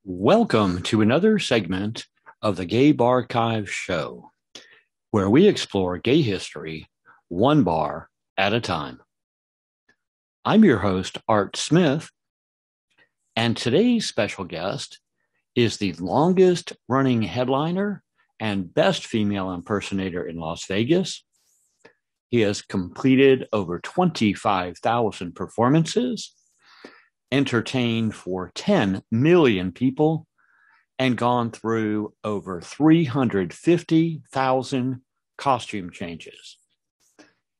Welcome to another segment of the GayBarchives show, where we explore gay history one bar at a time. I'm your host, Art Smith, and today's special guest is the longest running headliner and best female impersonator in Las Vegas. He has completed over 25,000 performances, entertained for 10 million people, and gone through over 350,000 costume changes.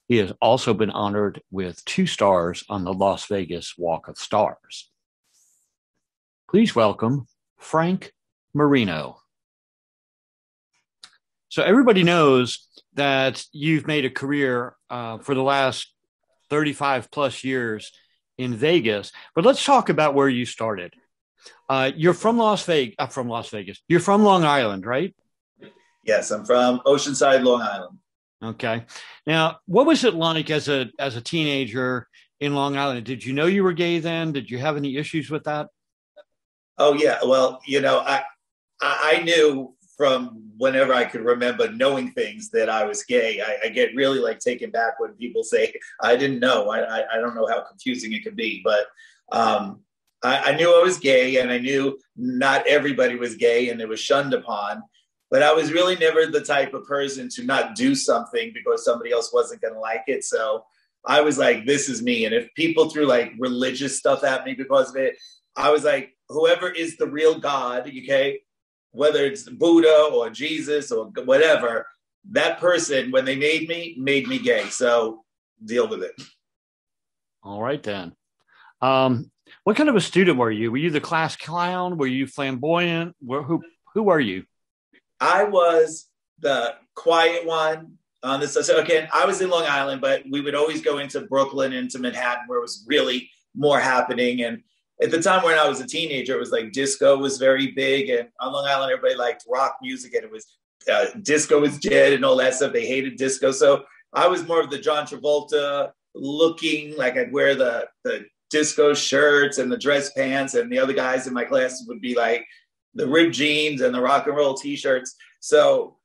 He has also been honored with 2 stars on the Las Vegas Walk of Stars. Please welcome Frank Marino. So everybody knows that you've made a career for the last 35 plus years in Vegas, but let's talk about where you started. You're from Las Vegas. You're from Long Island, right? Yes, I'm from Oceanside, Long Island. Okay. Now, what was it like as a teenager in Long Island? Did you know you were gay then? Did you have any issues with that? Oh yeah. Well, I knew from whenever I could remember knowing things that I was gay. I get really taken back when people say I didn't know. I don't know how confusing it could be, but I knew I was gay, and I knew not everybody was gay, and it was shunned upon. But I was really never the type of person to not do something because somebody else wasn't going to like it. So I was like, this is me. And if people threw religious stuff at me because of it, I was like, whoever is the real God, okay, whether it's Buddha or Jesus or whatever, that person, when they made me gay. So deal with it. All right, then. What kind of a student were you? Were you the class clown? Were you flamboyant? Who are you? I was the quiet one on this. So again, I was in Long Island, but we would always go into Brooklyn, into Manhattan, where it was really more happening. And at the time when I was a teenager, it was disco was very big. And on Long Island, everybody liked rock music, and it was disco was dead and all that stuff. They hated disco. So I was more of the John Travolta looking, I'd wear the disco shirts and the dress pants, and the other guys in my class would be the ripped jeans and the rock and roll t-shirts. So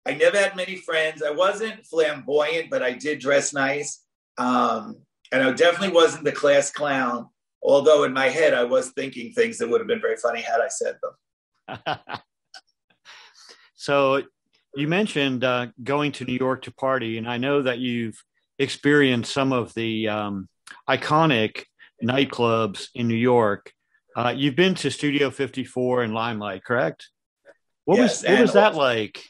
I never had many friends. I wasn't flamboyant, but I did dress nice. And I definitely wasn't the class clown, although in my head I was thinking things that would have been very funny had I said them. So you mentioned going to New York to party, and I know that you've experienced some of the iconic nightclubs in New York. You've been to Studio 54 and Limelight, correct? What was that like?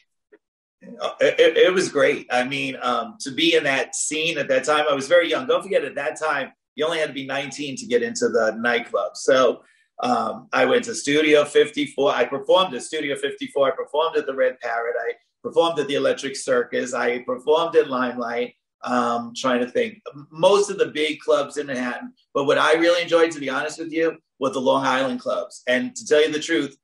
It was great. I mean, to be in that scene at that time, I was very young. Don't forget, at that time, you only had to be 19 to get into the nightclub. So I went to Studio 54. I performed at Studio 54. I performed at the Red Parrot. I performed at the Electric Circus. I performed at Limelight. Trying to think. Most of the big clubs in Manhattan. But what I really enjoyed, to be honest with you, was the Long Island clubs. And to tell you the truth,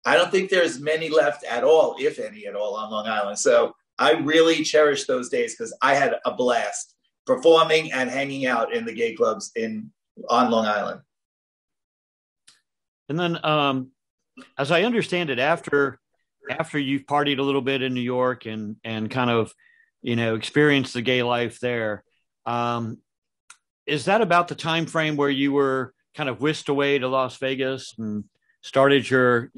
I don't think there's many left at all, if any at all, on Long Island. So I really cherish those days because I had a blast performing and hanging out in the gay clubs on Long Island. And then, as I understand it, after you've partied a little bit in New York and kind of, experienced the gay life there, is that about the time frame where you were kind of whisked away to Las Vegas and started your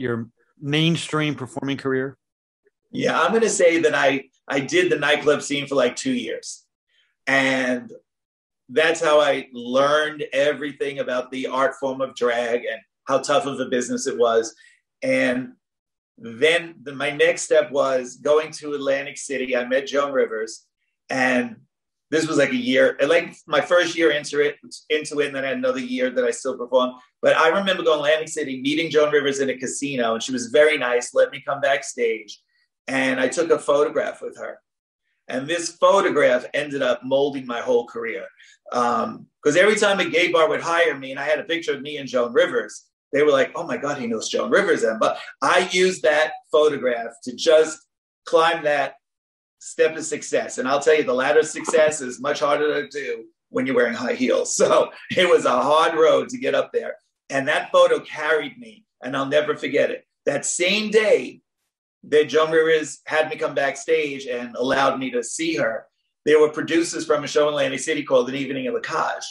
mainstream performing career? Yeah, I'm going to say that I did the nightclub scene for 2 years. And that's how I learned everything about the art form of drag and how tough of a business it was. And then my next step was going to Atlantic City. I met Joan Rivers, and this was a year, my first year into it, and then I had another year that I still performed. But I remember going to Atlantic City, meeting Joan Rivers in a casino, and she was very nice, let me come backstage. And I took a photograph with her. And this photograph ended up molding my whole career. Because every time a gay bar would hire me, and I had a picture of me and Joan Rivers, they were like, oh my God, he knows Joan Rivers. But I used that photograph to just climb that step of success. And I'll tell you, the ladder of success is much harder to do when you're wearing high heels. So it was a hard road to get up there. And that photo carried me and I'll never forget it. That same day that Joan Rivers had me come backstage and allowed me to see her, there were producers from a show in Atlantic City called An Evening in Lacage.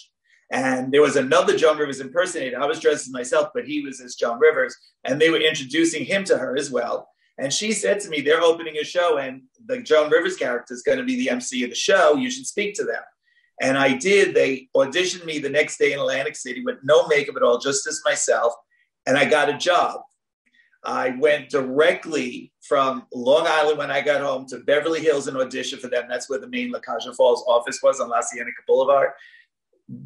And there was another Joan Rivers impersonator. I was dressed as myself, but he was as Joan Rivers. And they were introducing him to her as well. And she said to me, they're opening a show and the Joan Rivers character is going to be the MC of the show. You should speak to them. And I did. They auditioned me the next day in Atlantic City with no makeup at all, just as myself. And I got a job. I went directly from Long Island when I got home to Beverly Hills and auditioned for them. That's where the main La Caja Falls office was on La Cienega Boulevard.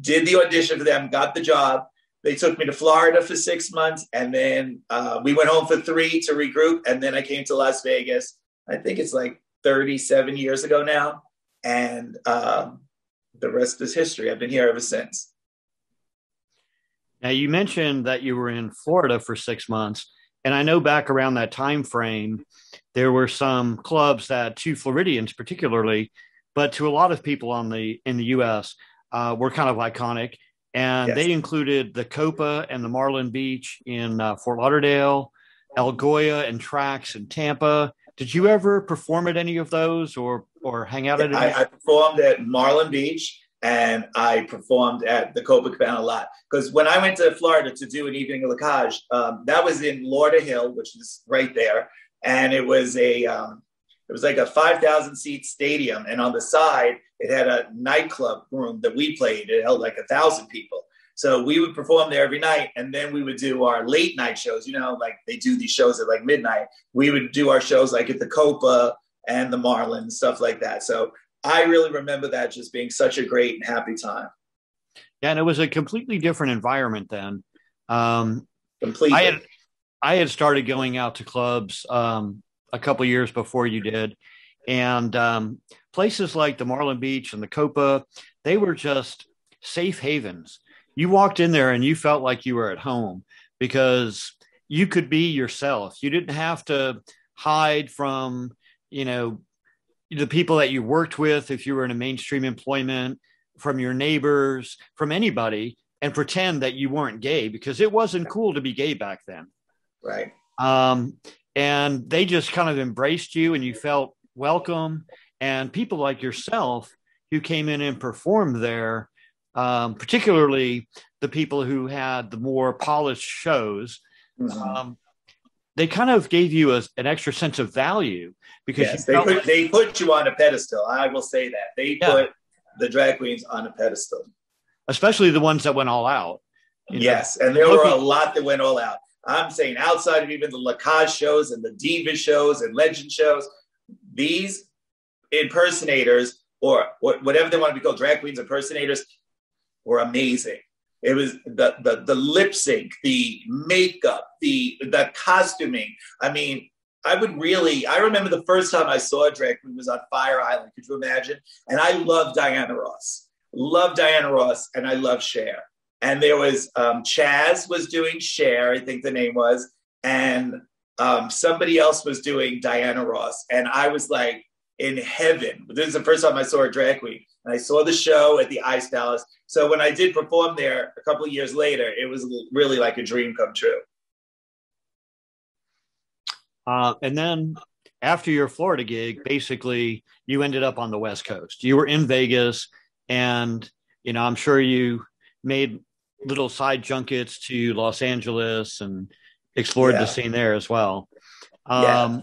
Did the audition for them, got the job. They took me to Florida for 6 months. And then we went home for 3 to regroup. And then I came to Las Vegas. I think it's like 37 years ago now. And the rest is history. I've been here ever since. Now, you mentioned that you were in Florida for 6 months. And I know back around that time frame, there were some clubs that, to Floridians particularly, but to a lot of people in the U.S., were kind of iconic. And yes, they included the Copa and the Marlin Beach in Fort Lauderdale, El Goya and Trax in Tampa. Did you ever perform at any of those or hang out at any? I performed at Marlin Beach. And I performed at the Copacabana a lot. Because when I went to Florida to do An Evening in Lacage, that was in Lauderhill, which is right there. And it was like a 5,000 seat stadium. And on the side, it had a nightclub room that we played. It held like 1,000 people. So we would perform there every night. And then we would do our late night shows. You know, like they do these shows at like midnight. We would do our shows like at the Copa and the Marlin, stuff like that. So I really remember that just being such a great and happy time. Yeah, and it was a completely different environment then. Completely. I had started going out to clubs a couple of years before you did. And places like the Marlin Beach and the Copa, they were just safe havens. You walked in there and you felt like you were at home because you could be yourself. You didn't have to hide from, the people that you worked with, if you were in a mainstream employment, from your neighbors, from anybody, and pretend that you weren't gay because it wasn't cool to be gay back then. Right. And they just kind of embraced you and you felt welcome. And people like yourself who came in and performed there, particularly the people who had the more polished shows, they kind of gave you an extra sense of value because yes, they put you on a pedestal. I will say that they put the drag queens on a pedestal, especially the ones that went all out. Yes, and there were a lot that went all out. I'm saying outside of even the Lacage shows and the Diva shows and Legend shows, these impersonators or whatever they want to be called, drag queens impersonators, were amazing. It was the lip sync, the makeup, the costuming. I mean, I remember the first time I saw a drag queen was on Fire Island. Could you imagine? And I love Diana Ross. And I love Cher. And there was Chaz was doing Cher, I think the name was, and somebody else was doing Diana Ross. And I was like in heaven. This is the first time I saw a drag queen. And I saw the show at the Ice Palace. So when I did perform there a couple of years later, it was really like a dream come true. And then after your Florida gig, basically you ended up on the West Coast. You were in Vegas and, I'm sure you made little side junkets to Los Angeles and explored the scene there as well. How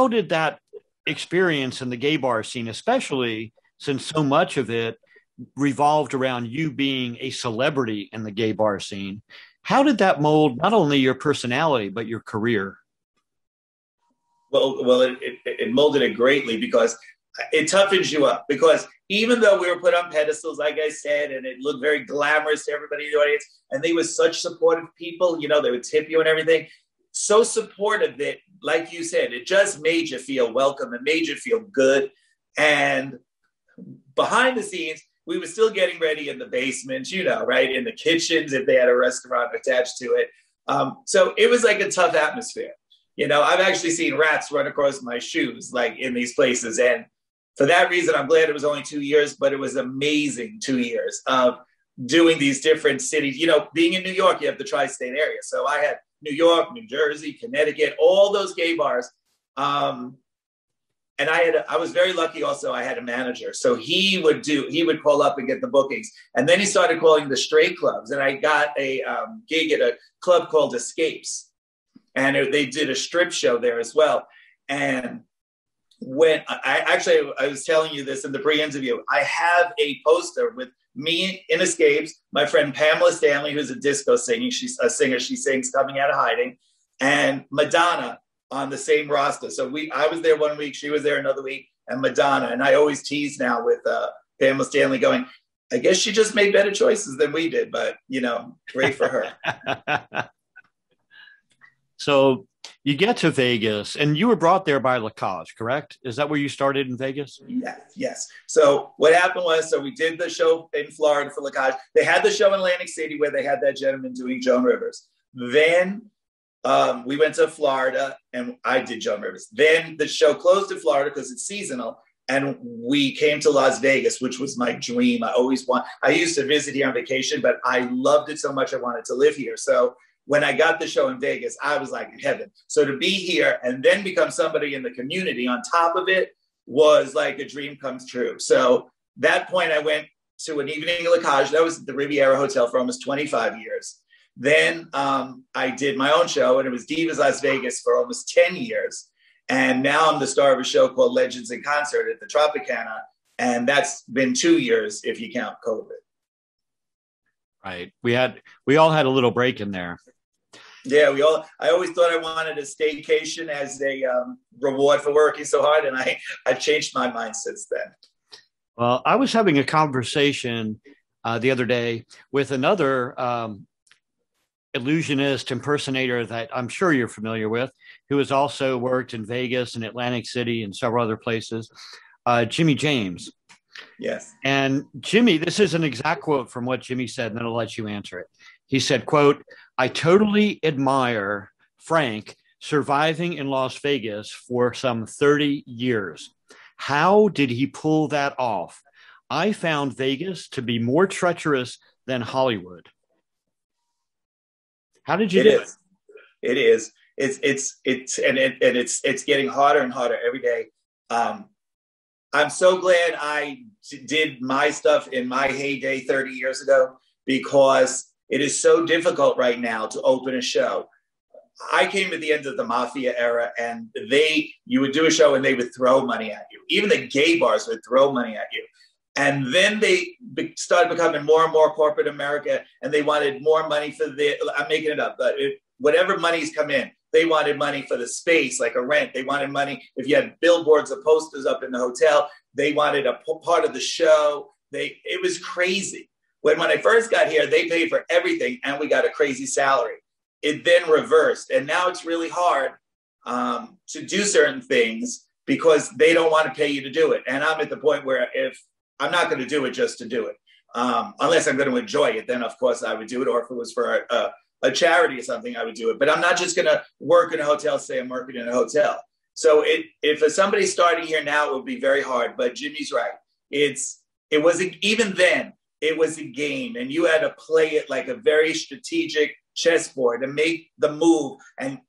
did that experience in the gay bar scene, especially since so much of it revolved around you being a celebrity in the gay bar scene, how did that mold not only your personality, but your career? Well, it molded it greatly because it toughens you up. Because even though we were put on pedestals, like I said, and it looked very glamorous to everybody in the audience, and they were such supportive people, they would tip you and everything, so supportive that, like you said, it just made you feel welcome. It made you feel good. And behind the scenes, we were still getting ready in the basements, right? In the kitchens, if they had a restaurant attached to it. So it was like a tough atmosphere. I've actually seen rats run across my shoes, like in these places. And for that reason, I'm glad it was only 2 years, but it was amazing 2 years of doing these different cities. You know, being in New York, you have the tri-state area. So I had New York, New Jersey, Connecticut, all those gay bars. And I was very lucky also, I had a manager. So he would call up and get the bookings. And then he started calling the straight clubs. And I got a gig at a club called Escapes. And they did a strip show there as well. And when I was telling you this in the pre-interview, I have a poster with me in Escapes, my friend Pamela Stanley, who's a disco singer. She's a singer. She sings Coming Out of Hiding, and Madonna on the same roster. So I was there one week, she was there another week, and Madonna. And I always tease now with Pamela Stanley going, I guess she just made better choices than we did, but you know, great for her. So you get to Vegas, and you were brought there by Lacage, correct? Is that where you started in Vegas? Yes. So what happened was, we did the show in Florida for Lacage. They had the show in Atlantic City where they had that gentleman doing Joan Rivers. Then we went to Florida, and I did Joan Rivers. Then the show closed in Florida because it's seasonal, and we came to Las Vegas, which was my dream. I used to visit here on vacation, but I loved it so much I wanted to live here. So when I got the show in Vegas, I was like in heaven. So to be here and then become somebody in the community on top of it was like a dream comes true. So that point I went to an evening at Lacage. That was at the Riviera Hotel for almost 25 years. Then I did my own show, and it was Divas Las Vegas for almost 10 years. And now I'm the star of a show called Legends in Concert at the Tropicana. And that's been 2 years if you count COVID. Right. We all had a little break in there. Yeah, I always thought I wanted a staycation as a reward for working so hard, and I've changed my mind since then. Well, I was having a conversation the other day with another illusionist impersonator that I'm sure you're familiar with, who has also worked in Vegas and Atlantic City and several other places, Jimmy James. Yes. And Jimmy, this is an exact quote from what Jimmy said, and then I'll let you answer it. He said, quote, I totally admire Frank surviving in Las Vegas for some 30 years. How did he pull that off? I found Vegas to be more treacherous than Hollywood. How did you do it? It is. It's getting harder and harder every day. I'm so glad I did my stuff in my heyday 30 years ago, because it is so difficult right now to open a show. I came at the end of the Mafia era, and you would do a show and they would throw money at you. Even the gay bars would throw money at you. And then they started becoming more and more corporate America, and they wanted more money for I'm making it up, but whatever money's come in, they wanted money for the space, like a rent. They wanted money. If you had billboards or posters up in the hotel, they wanted a part of the show. It was crazy. When I first got here, they paid for everything, and we got a crazy salary. It then reversed, and now it's really hard to do certain things because they don't want to pay you to do it. And I'm at the point where if I'm not going to do it just to do it, unless I'm going to enjoy it, then of course I would do it. Or if it was for a charity or something, I would do it. But I'm not just going to work in a hotel, say I'm working in a hotel. So if somebody's starting here now, it would be very hard. But Jimmy's right. Even then, it was a game, and you had to play it like a very strategic chessboard and make the move and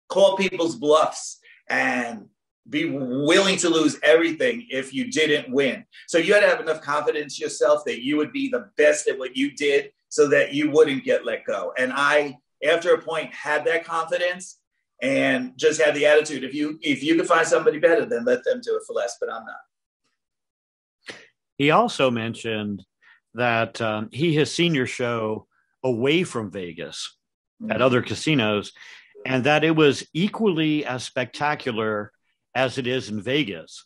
call people's bluffs and be willing to lose everything if you didn't win. So you had to have enough confidence in yourself that you would be the best at what you did so that you wouldn't get let go. And I, after a point, had that confidence and just had the attitude, if you could find somebody better, then let them do it for less, but I'm not. He also mentioned that he has seen your show away from Vegas at other casinos, and that it was equally as spectacular as it is in Vegas.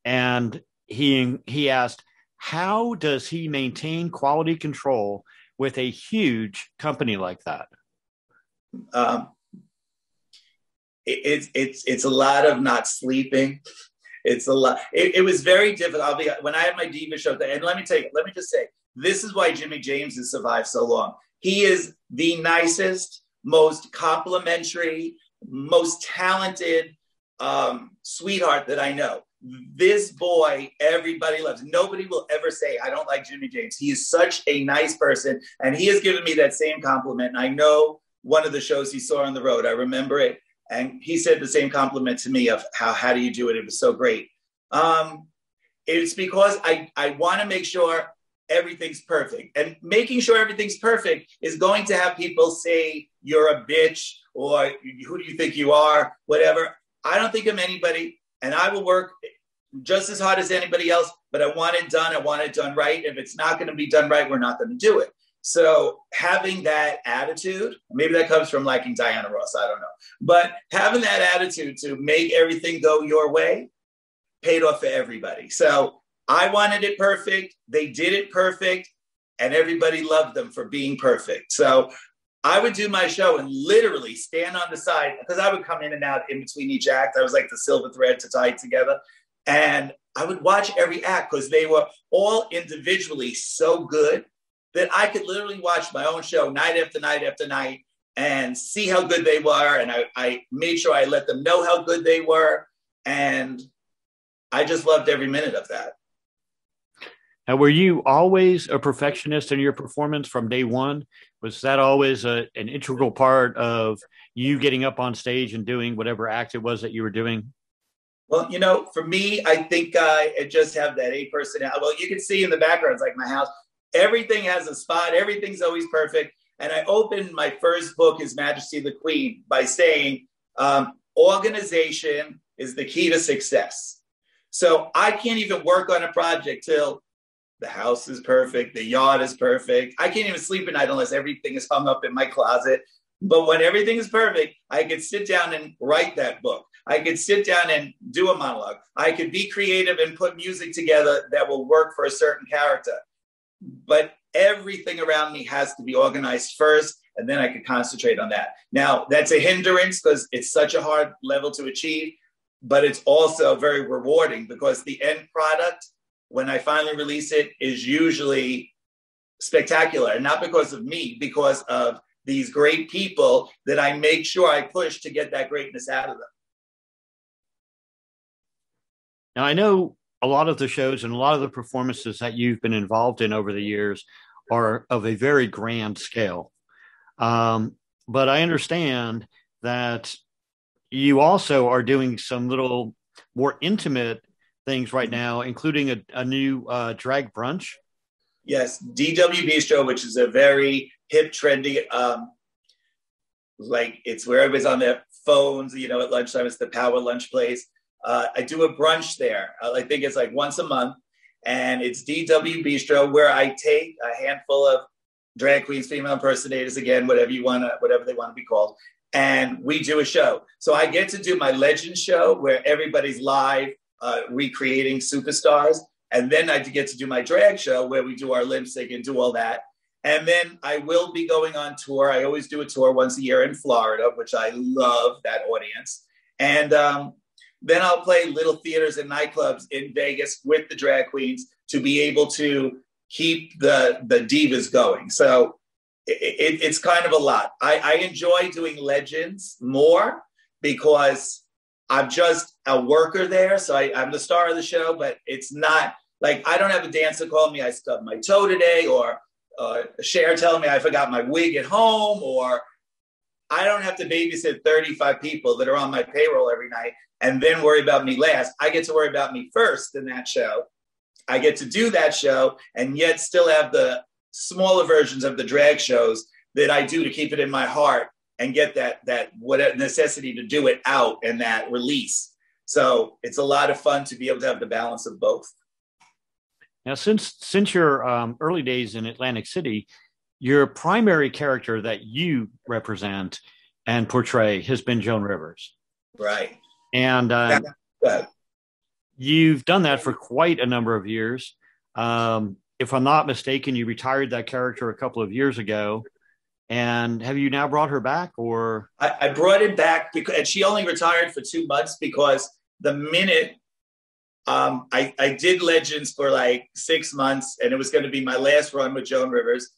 And he asked, how does he maintain quality control with a huge company like that? It's a lot of not sleeping. It's a lot. It was very difficult. When I had my diva show, and let me just say, this is why Jimmy James has survived so long. He is the nicest, most complimentary, most talented sweetheart that I know. this boy, everybody loves. Nobody will ever say, I don't like Jimmy James. He is such a nice person. And he has given me that same compliment. And I know one of the shows he saw on the road, I remember it. And he said the same compliment to me of how do you do it? It was so great. It's because I want to make sure everything's perfect. And making sure everything's perfect is going to have people say you're a bitch or who do you think you are, whatever. I don't think I'm anybody, and I will work just as hard as anybody else, but I want it done. I want it done right. If it's not going to be done right, we're not going to do it. So having that attitude, maybe that comes from liking Diana Ross, I don't know. But having that attitude to make everything go your way paid off for everybody. So I wanted it perfect. They did it perfect. And everybody loved them for being perfect. So I would do my show and literally stand on the side because I would come in and out in between each act. I was like the silver thread to tie it together. And I would watch every act because they were all individually so good that I could literally watch my own show night after night after night and see how good they were. And I made sure I let them know how good they were. And I just loved every minute of that. Now, were you always a perfectionist in your performance from day one? Was that always an integral part of you getting up on stage and doing whatever act it was that you were doing? Well, for me, I think I just have that A personality. Well, you can see in the background, it's like my house. Everything has a spot. Everything's always perfect. And I opened my first book, His Majesty the Queen, by saying organization is the key to success. So I can't even work on a project till the house is perfect. The yard is perfect. I can't even sleep at night unless everything is hung up in my closet. But when everything is perfect, I could sit down and write that book. I could sit down and do a monologue. I could be creative and put music together that will work for a certain character. But everything around me has to be organized first, and then I could concentrate on that. Now, that's a hindrance because it's such a hard level to achieve, but it's also very rewarding because the end product, when I finally release it, is usually spectacular. And not because of me, because of these great people that I make sure I push to get that greatness out of them. Now, I know a lot of the shows and a lot of the performances that you've been involved in over the years are of a very grand scale. But I understand that you also are doing some little more intimate things right now, including a new drag brunch. Yes, DW Bistro, which is a very hip, trendy, like it's where everybody's on their phones, at lunchtime. It's the power lunch place. I do a brunch there. I think it's like once a month, and it's DW Bistro, where I take a handful of drag queens, female impersonators, again, whatever they want to be called, and we do a show. So I get to do my legend show where everybody's live, recreating superstars, and then I get to do my drag show where we do our lip sync and do all that. And then I will be going on tour. I always do a tour once a year in Florida, which I love that audience. And then I'll play little theaters and nightclubs in Vegas with the drag queens to be able to keep the divas going. So it's kind of a lot. I enjoy doing legends more because I'm just a worker there. So I'm the star of the show, but it's not like I don't have a dancer call me, I stubbed my toe today, or Cher telling me I forgot my wig at home, or I don't have to babysit 35 people that are on my payroll every night and then worry about me last. I get to worry about me first in that show. I get to do that show and yet still have the smaller versions of the drag shows that I do to keep it in my heart and get that what necessity to do it out and that release. So it's a lot of fun to be able to have the balance of both. Now, since your early days in Atlantic City, your primary character that you represent and portray has been Joan Rivers. Right. And you've done that for quite a number of years. If I'm not mistaken, you retired that character a couple of years ago. And have you now brought her back, or? I brought it back and she only retired for 2 months because the minute I did Legends for like 6 months and it was going to be my last run with Joan Rivers.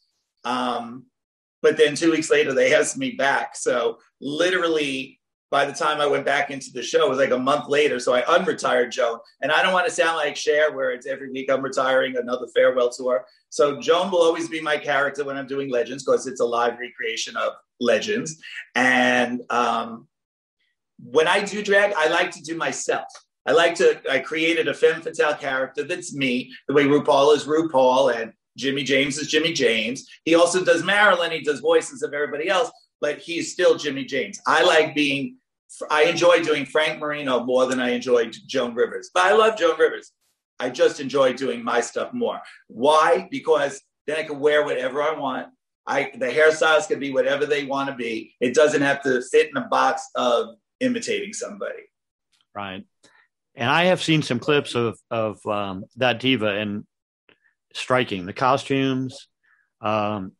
But then 2 weeks later, they asked me back. So literally by the time I went back into the show, it was like a month later. So I unretired Joan. And I don't want to sound like Cher, where it's every week I'm retiring, another farewell tour. So Joan will always be my character when I'm doing Legends, because it's a live recreation of Legends. And when I do drag, I like to do myself. I created a femme fatale character that's me, the way RuPaul is RuPaul and Jimmy James is Jimmy James. He also does Marilyn, he does voices of everybody else, but he's still Jimmy James. I enjoy doing FrankMarino more than I enjoy Joan Rivers. But I love Joan Rivers. I just enjoy doing my stuff more. Why? Because then I can wear whatever I want. The hairstyles can be whatever they want to be. It doesn't have to fit in a box of imitating somebody. Right. And I have seen some clips of that diva, and striking. The costumes, the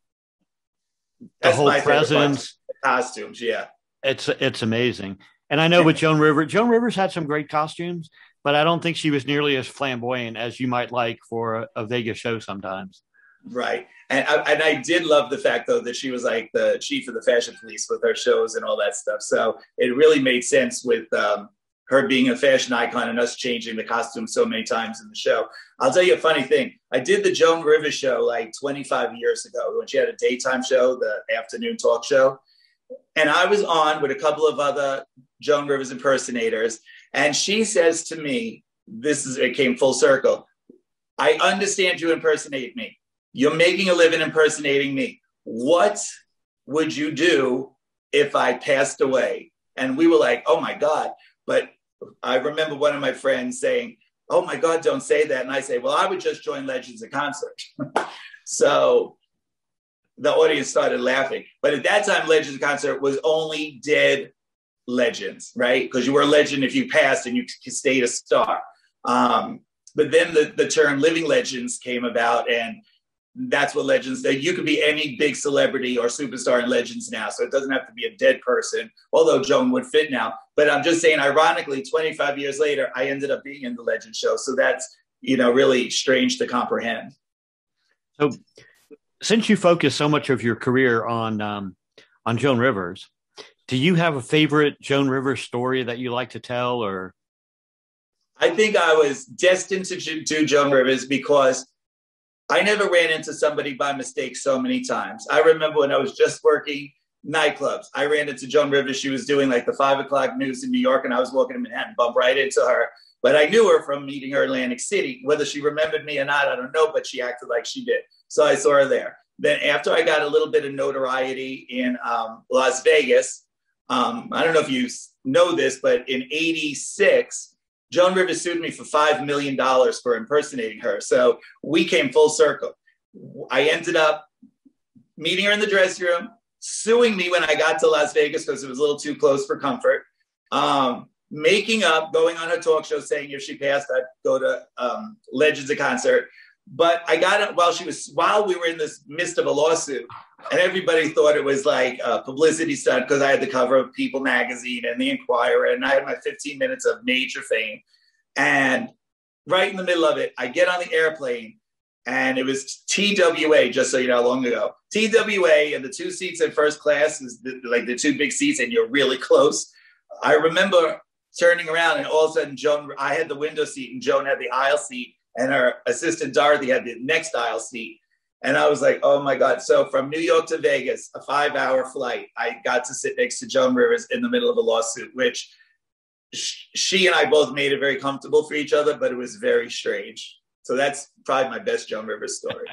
whole presence. Costumes, yeah. It's amazing. And I know with Joan Rivers had some great costumes, but I don't think she was nearly as flamboyant as you might like for a Vegas show sometimes. Right. And I did love the fact, though, that she was like the chief of the fashion police with her shows and all that stuff. So it really made sense with her being a fashion icon and us changing the costume so many times in the show. I'll tell you a funny thing. I did the Joan Rivers show like 25 years ago when she had a daytime show, the afternoon talk show. And I was on with a couple of other Joan Rivers impersonators. And she says to me, it came full circle. I understand you impersonate me. You're making a living impersonating me. What would you do if I passed away? And we were like, oh my God. But I remember one of my friends saying, oh my God, don't say that. And I say, well, I would just join Legends at concert. So the audience started laughing. But at that time, Legends at concert was only dead legends, right? Because you were a legend if you passed and you stayed a star. But then the term living legends came about, and that's what Legends, that you could be any big celebrity or superstar in Legends now. So it doesn't have to be a dead person, although Joan would fit now. But I'm just saying, ironically, 25 years later, I ended up being in the Legends show. So that's, really strange to comprehend. So since you focus so much of your career on Joan Rivers, do you have a favorite Joan Rivers story that you like to tell? Or I think I was destined to do Joan Rivers because I never ran into somebody by mistake so many times. I remember when I was just working nightclubs, I ran into Joan Rivers. She was doing like the 5 o'clock news in New York, and I was walking in Manhattan, bumped right into her. But I knew her from meeting her in Atlantic City. Whether she remembered me or not, I don't know, but she acted like she did. So I saw her there. Then after I got a little bit of notoriety in Las Vegas, I don't know if you know this, but in '86, Joan Rivers sued me for $5 million for impersonating her. So we came full circle. I ended up meeting her in the dressing room, suing me when I got to Las Vegas because it was a little too close for comfort, making up, going on her talk show saying if she passed, I'd go to Legends at concert. But I got it while we were in this midst of a lawsuit, and everybody thought it was like a publicity stunt because I had the cover of People magazine and the Inquirer, and I had my 15 minutes of major fame. And right in the middle of it, I get on the airplane, and it was TWA, just so you know how long ago. TWA, and the 2 seats in first class is like the 2 big seats, and you're really close. I remember turning around, and all of a sudden, I had the window seat, and Joan had the aisle seat, and her assistant Dorothy had the next aisle seat. And I was like, oh my God. So from New York to Vegas, a 5-hour flight, I got to sit next to Joan Rivers in the middle of a lawsuit, which she and I both made it very comfortable for each other, but it was very strange. So that's probably my best Joan Rivers story.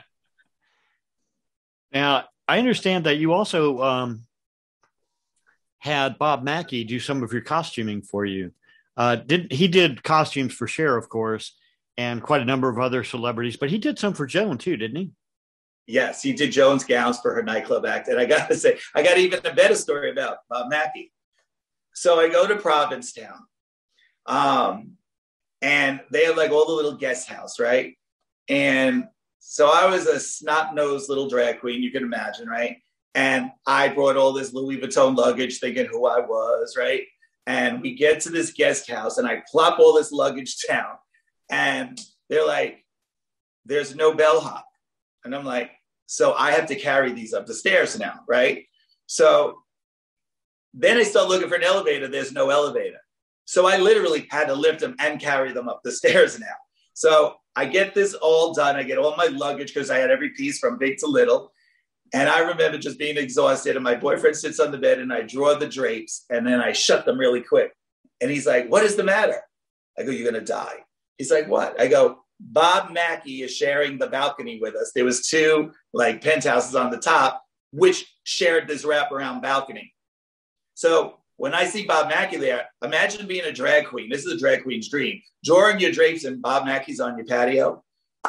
Now, I understand that you also had Bob Mackie do some of your costuming for you. He did costumes for Cher, of course, and quite a number of other celebrities, but he did some for Joan too, didn't he? Yes, he did Joan's gowns for her nightclub act. And I got to say, I got even a better story about Mackie. So I go to Provincetown, and they have like all the little guest house, right? And so I was a snot-nosed little drag queen, you can imagine, right? And I brought all this Louis Vuitton luggage thinking who I was, right? And we get to this guest house, and I plop all this luggage down. And they're like, there's no bellhop. And I'm like, so I have to carry these up the stairs now, right? So Then I start looking for an elevator. There's no elevator. So I literally had to lift them and carry them up the stairs now. So I get this all done. I get all my luggage because I had every piece from big to little. And I remember just being exhausted. And my boyfriend sits on the bed and I draw the drapes and then I shut them really quick. And he's like, what is the matter? I go, you're going to die. He's like, what? I go, Bob Mackey is sharing the balcony with us. There was 2 like penthouses on the top, which shared this wraparound balcony. So when I see Bob Mackey there, imagine being a drag queen. This is a drag queen's dream. Drawing your drapes and Bob Mackey's on your patio.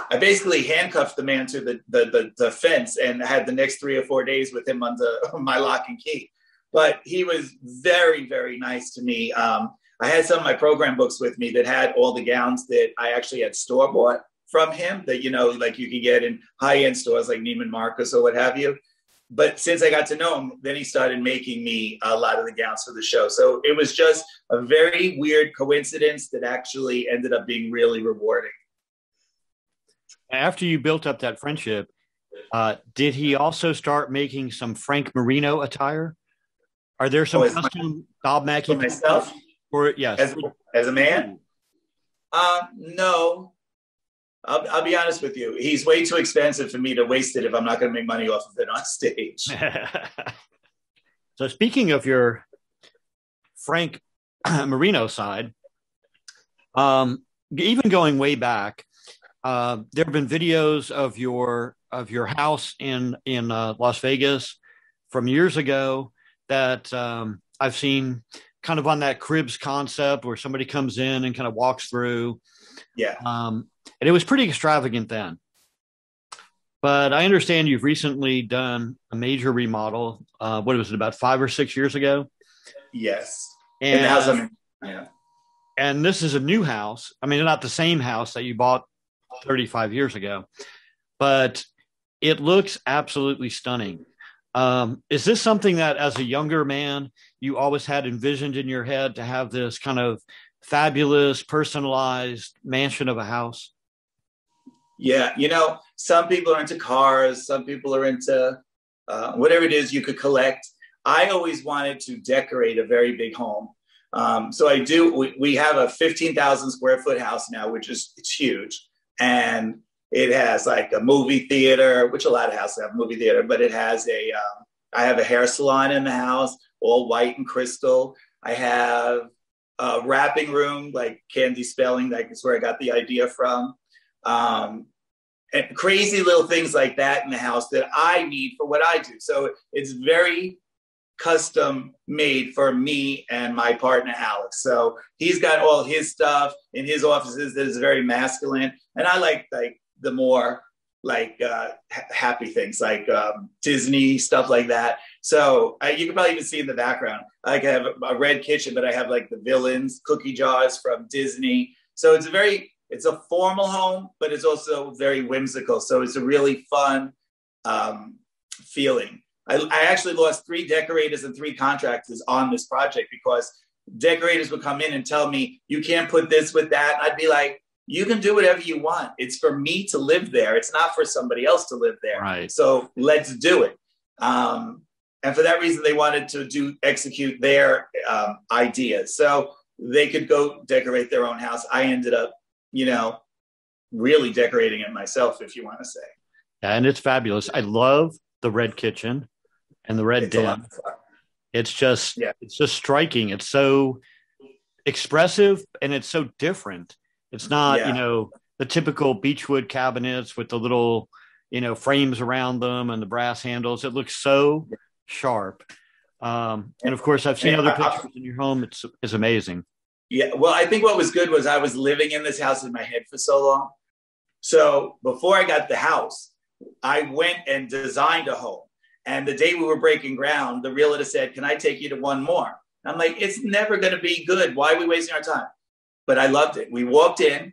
I basically handcuffed the man to the fence and had the next 3 or 4 days with him under my lock and key. But he was very, very nice to me. I had some of my program books with me that had all the gowns that I actually had store bought from him that, you know, like you could get in high-end stores like Neiman Marcus or what have you. But since I got to know him, then he started making me a lot of the gowns for the show. So it was just a very weird coincidence that actually ended up being really rewarding. After you built up that friendship, did he also start making some FrankMarino attire? Are there some custom Bob Mackey for myself? Or yes, as a man? No. I'll be honest with you. He's way too expensive for me to waste it if I'm not going to make money off of it on stage. So speaking of your Frank Marino side, even going way back, there have been videos of your house in Las Vegas from years ago that I've seen kind of on that cribs concept where somebody comes in and kind of walks through. Yeah. And it was pretty extravagant then. But I understand you've recently done a major remodel. What was it, about 5 or 6 years ago? Yes. And, in the house I'm in. Yeah. And this is a new house. I mean, not the same house that you bought 35 years ago, but it looks absolutely stunning. Is this something that as a younger man, you always had envisioned in your head to have this kind of fabulous, personalized mansion of a house? Yeah. You know, some people are into cars. Some people are into whatever it is you could collect. I always wanted to decorate a very big home. So I do. We have a 15,000 square foot house now, it's huge. And it has like a movie theater, which a lot of houses have a movie theater, but it has I have a hair salon in the house, all white and crystal. I have a wrapping room, like Candy Spelling, that's where I got the idea from. And crazy little things like that in the house that I need for what I do. So it's very custom made for me and my partner, Alex. So he's got all his stuff in his offices that is very masculine. And I like the more happy things like Disney, stuff like that. So you can probably even see in the background, I have a red kitchen, but I have like the villains, cookie jars from Disney. So it's a formal home, but it's also very whimsical. So it's a really fun feeling. I actually lost 3 decorators and 3 contractors on this project because decorators would come in and tell me, you can't put this with that. And I'd be like, you can do whatever you want. It's for me to live there. It's not for somebody else to live there. Right. So let's do it. And for that reason, they wanted to execute their ideas. So they could go decorate their own house. I ended up, really decorating it myself, if you want to say. And it's fabulous. I love the red kitchen and the red den. It's just striking. It's so expressive and it's so different. It's not, the typical beechwood cabinets with the little, frames around them and the brass handles. It looks so sharp. And of course, I've seen other pictures in your home. It's amazing. Yeah. Well, I think what was good was I was living in this house in my head for so long. So before I got the house, I went and designed a home. And the day we were breaking ground, the realtor said, can I take you to one more? And I'm like, it's never going to be good. Why are we wasting our time? But I loved it. We walked in.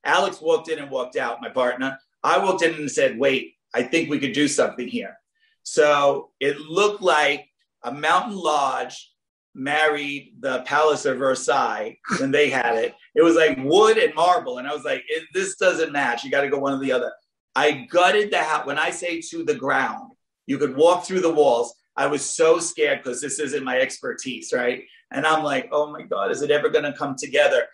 Alex walked in and walked out, my partner. I walked in and said, wait, I think we could do something here. So it looked like a mountain lodge married the Palace of Versailles when they had it. It was like wood and marble. And I was like, this doesn't match. You got to go one or the other. I gutted the house. When I say to the ground, you could walk through the walls. I was so scared because this isn't my expertise, right? And I'm like, oh my God, is it ever going to come together?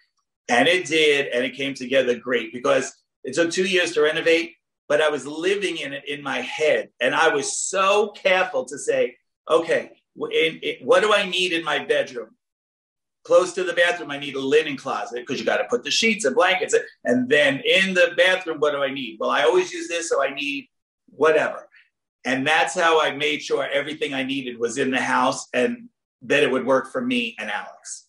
And it did, and it came together great because it took 2 years to renovate, but I was living in it in my head. And I was so careful to say, okay, what do I need in my bedroom? Close to the bathroom, I need a linen closet because you got to put the sheets and blankets. And then in the bathroom, what do I need? Well, I always use this, so I need whatever. And that's how I made sure everything I needed was in the house and that it would work for me and Alex.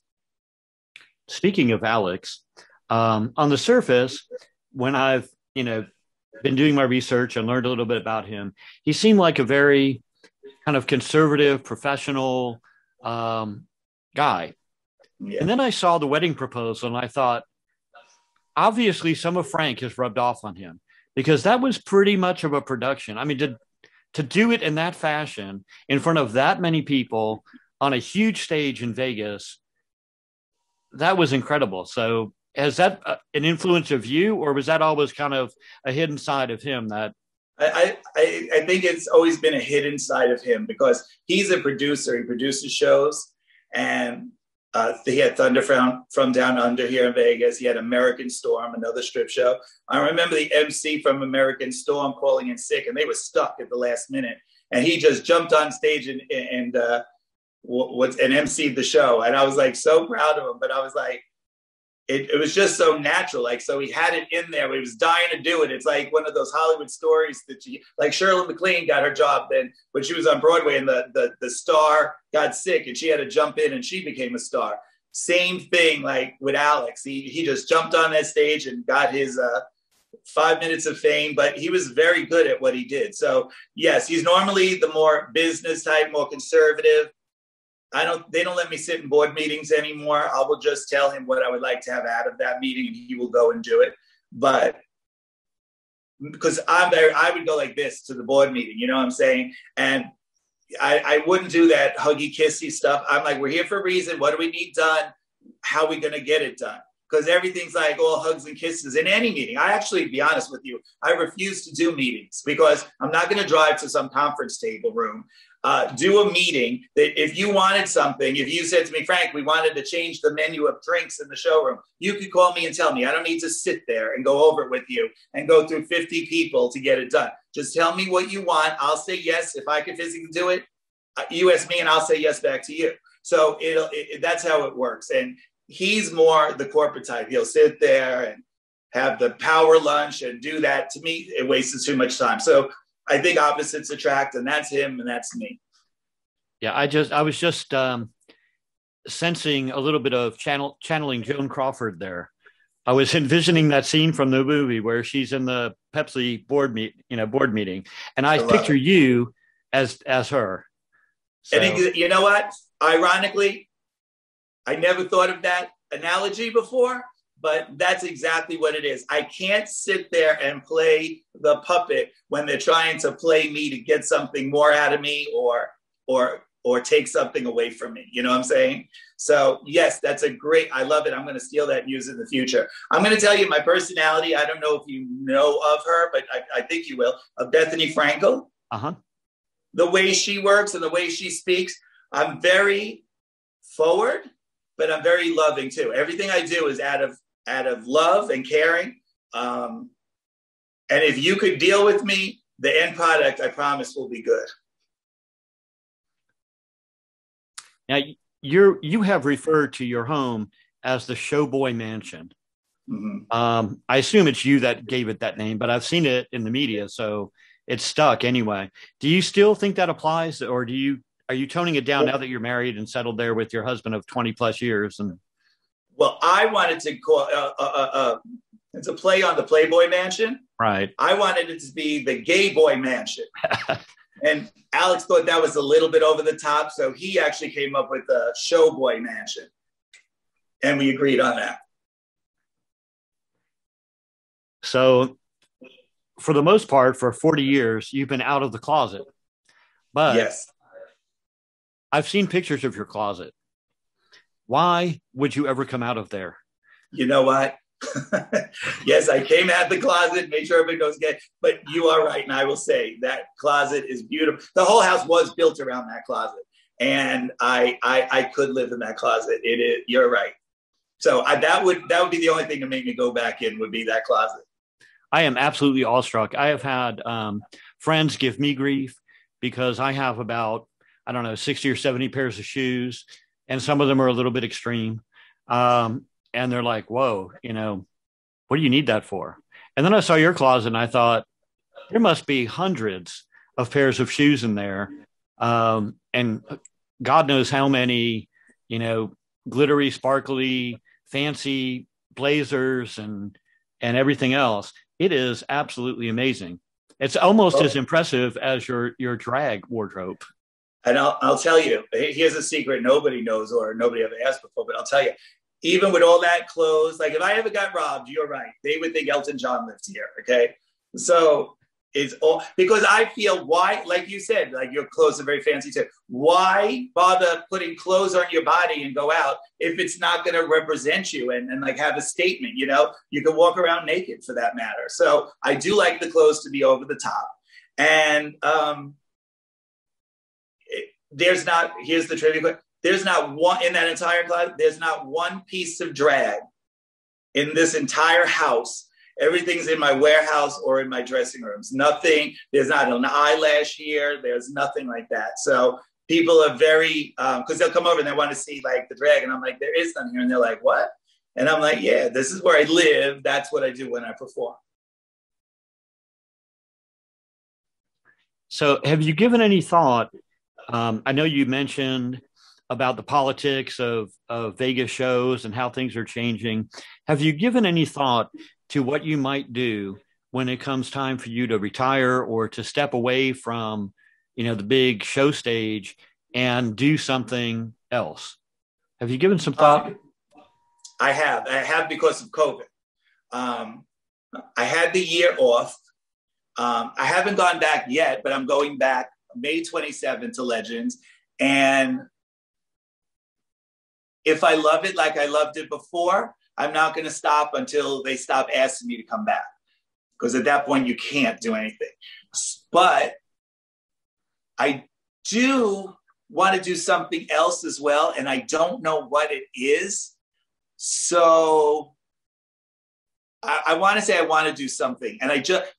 Speaking of Alex, on the surface, when I've, been doing my research and learned a little bit about him, he seemed like a very kind of conservative, professional guy. Yeah. And then I saw the wedding proposal and I thought, obviously some of Frank has rubbed off on him because that was pretty much of a production. I mean, to do it in that fashion in front of that many people on a huge stage in Vegas, that was incredible. So has that an influence of you, or was that always kind of a hidden side of him that? I think it's always been a hidden side of him because he's a producer. He produces shows, and he had Thunder from Down Under here in Vegas. He had American Storm, another strip show. I remember the MC from American Storm calling in sick, and they were stuck at the last minute. And he just jumped on stage and MC'd the show. And I was like so proud of him. But I was like, it was just so natural. Like, so he had it in there. He was dying to do it. It's like one of those Hollywood stories that like Shirley MacLaine got her job then when she was on Broadway and the star got sick and she had to jump in and she became a star. Same thing like with Alex. He just jumped on that stage and got his 5 minutes of fame, but he was very good at what he did. So yes, he's normally the more business type, more conservative. They don't let me sit in board meetings anymore. I will just tell him what I would like to have out of that meeting and he will go and do it. But because I would go like this to the board meeting, you know what I'm saying? And I wouldn't do that huggy kissy stuff. I'm like, we're here for a reason. What do we need done? How are we going to get it done? Because everything's like all hugs and kisses in any meeting. I actually, to be honest with you, I refuse to do meetings because I'm not going to drive to some conference table room. Do a meeting that if you wanted something, if you said to me, Frank, we wanted to change the menu of drinks in the showroom, you could call me and tell me. I don't need to sit there and go over it with you and go through 50 people to get it done. Just tell me what you want. I'll say yes. If I can physically do it, you ask me and I'll say yes back to you. So that's how it works. And he's more the corporate type. He'll sit there and have the power lunch and do that. To me, it wastes too much time. So I think opposites attract, and that's him and that's me. Yeah, I was just sensing a little bit of channeling Joan Crawford there. I was envisioning that scene from the movie where she's in the Pepsi board meeting, and I picture you as her. So. And you know what? Ironically, I never thought of that analogy before. But that's exactly what it is. I can't sit there and play the puppet when they're trying to play me to get something more out of me or take something away from me. You know what I'm saying? So yes, I love it. I'm going to steal that and use it in the future. I'm going to tell you my personality. I don't know if you know of her, but I think you will. Of Bethany Frankel. Uh-huh. The way she works and the way she speaks, I'm very forward, but I'm very loving too. Everything I do is out of love and caring. And if you could deal with me, the end product, I promise, will be good. Now, you have referred to your home as the Showboy Mansion. Mm-hmm. I assume it's you that gave it that name, but I've seen it in the media, so it's stuck anyway. Do you still think that applies, or are you toning it down now that you're married and settled there with your husband of 20 plus years? And well, I wanted to call it's a play on the Playboy Mansion. Right. I wanted it to be the Gay Boy Mansion. And Alex thought that was a little bit over the top. So he actually came up with the Showboy Mansion. And we agreed on that. So for the most part, for 40 years, you've been out of the closet. But yes, I've seen pictures of your closet. Why would you ever come out of there? You know what? Yes, I came out the closet, made sure everybody knows gay. But you are right, and I will say that closet is beautiful. The whole house was built around that closet, and I could live in that closet. It is. You're right. So that would be the only thing to make me go back in, would be that closet. I am absolutely awestruck. I have had friends give me grief because I have about, I don't know, 60 or 70 pairs of shoes, and some of them are a little bit extreme. And they're like, whoa, what do you need that for? And then I saw your closet and I thought, there must be hundreds of pairs of shoes in there. And God knows how many, glittery, sparkly, fancy blazers and everything else. It is absolutely amazing. It's almost as impressive as your drag wardrobe. And I'll tell you, here's a secret nobody knows or nobody ever asked before, but I'll tell you, even with all that clothes, like if I ever got robbed, you're right, they would think Elton John lives here, okay? So it's all, because I feel why, like you said, like your clothes are very fancy too. Why bother putting clothes on your body and go out if it's not going to represent you and like have a statement, You can walk around naked for that matter. So I do like the clothes to be over the top. And here's the trivia. There's not one in that entire closet. There's not one piece of drag in this entire house. Everything's in my warehouse or in my dressing rooms. Nothing. There's not an eyelash here. There's nothing like that. So people are very, because they'll come over and they want to see like the drag. And I'm like, there is none here. And they're like, what? And I'm like, yeah, this is where I live. That's what I do when I perform. So have you given any thought? I know you mentioned about the politics of Vegas shows and how things are changing. Have you given any thought to what you might do when it comes time for you to retire or to step away from, the big show stage and do something else? Have you given some thought? I have because of COVID. I had the year off. I haven't gone back yet, but I'm going back May 27th to Legends. And if I love it like I loved it before, I'm not going to stop until they stop asking me to come back. Because at that point, you can't do anything. But I do want to do something else as well. And I don't know what it is. So I want to say I want to do something. And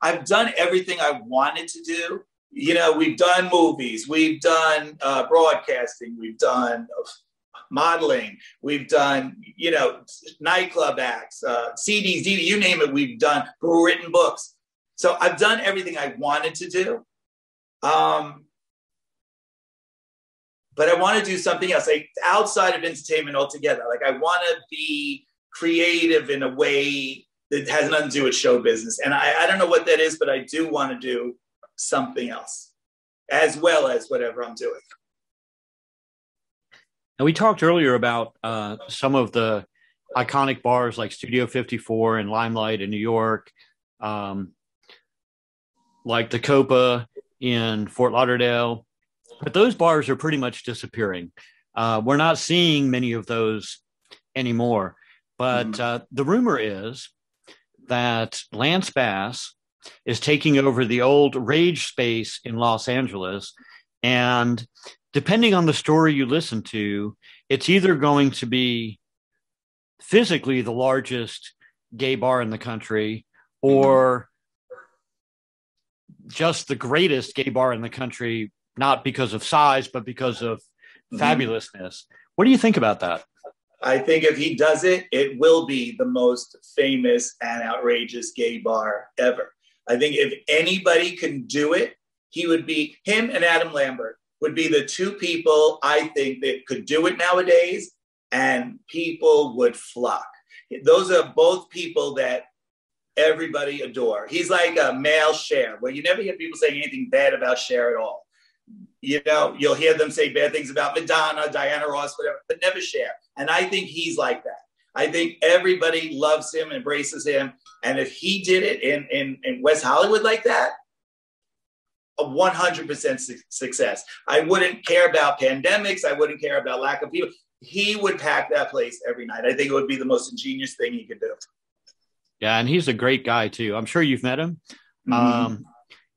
I've done everything I wanted to do. We've done movies. We've done broadcasting. We've done modeling, we've done, nightclub acts, CDs, DVDs, you name it, we've done, written books. So I've done everything I wanted to do. But I want to do something else, like outside of entertainment altogether. Like I want to be creative in a way that has nothing to do with show business. And I don't know what that is, but I do want to do something else as well as whatever I'm doing. And we talked earlier about some of the iconic bars like Studio 54 and Limelight in New York, like the Copa in Fort Lauderdale. But those bars are pretty much disappearing. We're not seeing many of those anymore. But the rumor is that Lance Bass is taking over the old Rage space in Los Angeles. And depending on the story you listen to, it's either going to be physically the largest gay bar in the country or just the greatest gay bar in the country, not because of size, but because of fabulousness. What do you think about that? I think if he does it, it will be the most famous and outrageous gay bar ever. I think if anybody can do it, he would be, him and Adam Lambert would be the two people I think that could do it nowadays, and people would flock. Those are both people that everybody adore. He's like a male Cher, where you never hear people saying anything bad about Cher at all. You'll hear them say bad things about Madonna, Diana Ross, whatever, but never Cher. And I think he's like that. I think everybody loves him, embraces him. And if he did it in West Hollywood like that, a 100% success. I wouldn't care about pandemics. I wouldn't care about lack of people. He would pack that place every night. I think it would be the most ingenious thing he could do. Yeah, and he's a great guy too. I'm sure you've met him. Mm-hmm. Um,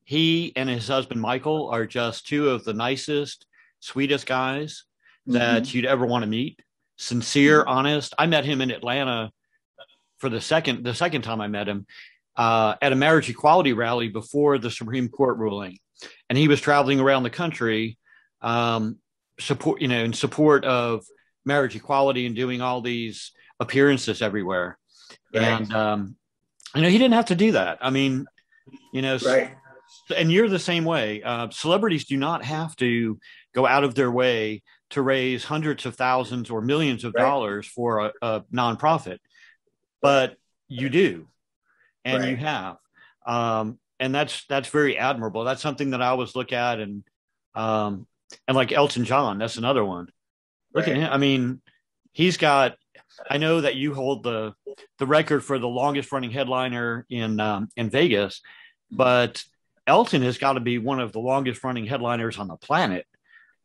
he and his husband Michael are just two of the nicest, sweetest guys that Mm-hmm. you'd ever want to meet. Sincere, honest. I met him in Atlanta for the second time I met him at a marriage equality rally before the Supreme Court ruling, and he was traveling around the country, in support of marriage equality and doing all these appearances everywhere. Right. And he didn't have to do that. I mean, you know, Right. and you're the same way. Celebrities do not have to go out of their way to raise hundreds of thousands or millions of Right. dollars for a nonprofit, Right. but you do, and you Right. have, and that's very admirable. That's something that I always look at, and like Elton John, that's another one. Look at Right. him. I mean, he's got. I know that you hold the record for the longest running headliner in Vegas, but Elton has got to be one of the longest running headliners on the planet.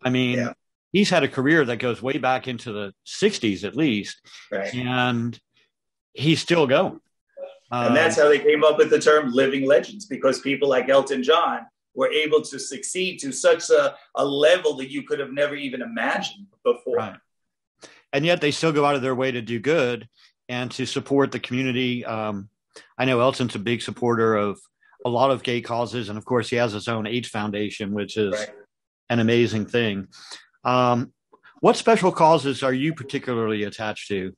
I mean, Yeah. he's had a career that goes way back into the '60s at least, Right. and he's still going. And that's Um, how they came up with the term living legends, because people like Elton John were able to succeed to such a level that you could have never even imagined before. right. And yet they still go out of their way to do good and to support the community. I know Elton's a big supporter of a lot of gay causes, and of course, he has his own AIDS foundation, which is Right. an amazing thing. Um, what special causes are you particularly attached to?